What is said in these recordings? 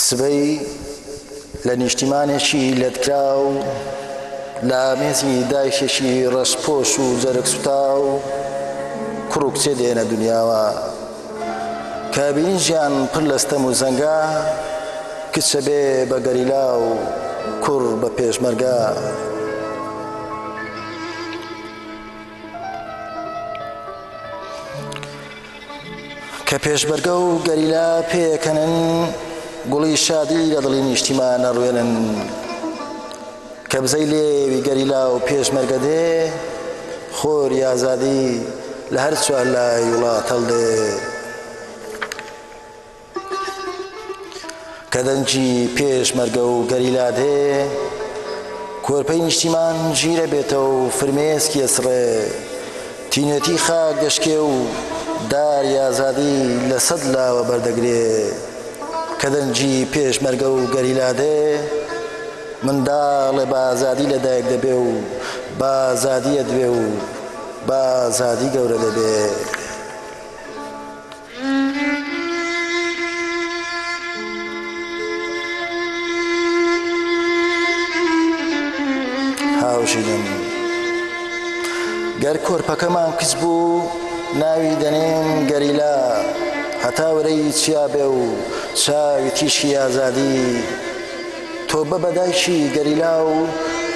سبەی لە نیشتیمانێکی لەتکرا و لە ئامێزی دایشێکی ڕەشپۆش و جەرگ سوتا و کوڕ و کچێ دێنە دنیاوە کە بینی ژیان پڕ لە ستەم و زەنگا کچە بێ بە گەریلا و کوڕ بە پێشمەرگە کە پێشمەرگە و گەریلا پێکەنن گوڵی شادی لە دڵی نیشتیمان ئەڕوێنن کە بزەی لێوی گەریلا و پێشمەرگە دێ خۆری ئازادی لە هەر چوار لای وڵات هەڵدێ کە دەنجی پێشمەرگە و گەریلا دێ کۆرپەی نیشتیمان ژیرە بێتەوە و فرمێسکی ئەسڕێ تینێتی خاک دەشکێ و داری ئازادی لە سەد لاوە بەردەگرێ کە دەنجی پێشمەرگە و گەریلا دێ منداڵێ بە ئازادی لەدایک دەبێ و بە ئازادیە دوێ و بە ئازادی گەورە دەبێ هاوژینم گەر کۆرپەکەمان کچ بوو ناوی دەنێن گەریلا هەتا وەرەی چیا بێ و چاوی تیشکی ئازادی تۆ بە بەدایشی گەریلا و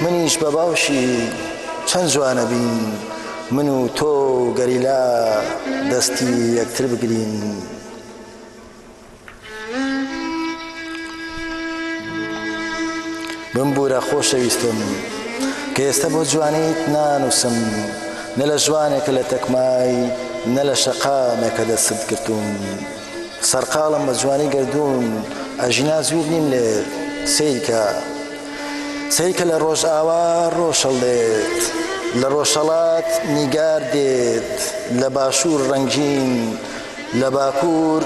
منیش بە باوشی چەند جوانە بین من و تۆ گەریلا دەستی یەکتر بگرین بمبورە خۆشەویستم کە ئێستا بۆ جوانیت نانووسم نە لە ژوانێکە لە تەکمای نە لە شەقامێکە دەست گرتوم سەرقاڵم بە جوانی گردوون ئەژینا زویر نیم لێ سیرکە لە ڕۆژ ئاوا ڕۆشەڵ دێت لە ڕۆژهەڵات نیگار دێت لە باشوور ڕەنگین لە باکوور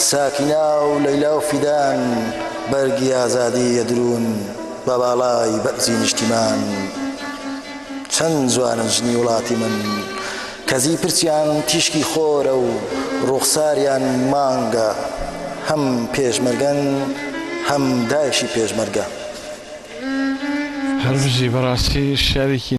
ساکینا و لەیلا و فیدان بەرگی ئازادی ئەدرون بە باڵای بەرزی نیشتیمان چەند جوانن ژنی وڵاتی من کەزی پرچیان تیشکی خۆرە و ڕوخساریان مانگە هەم پێشمەرگەن هەم دایشی پێشمەرگە هەربژی بەڕاستی شارێکی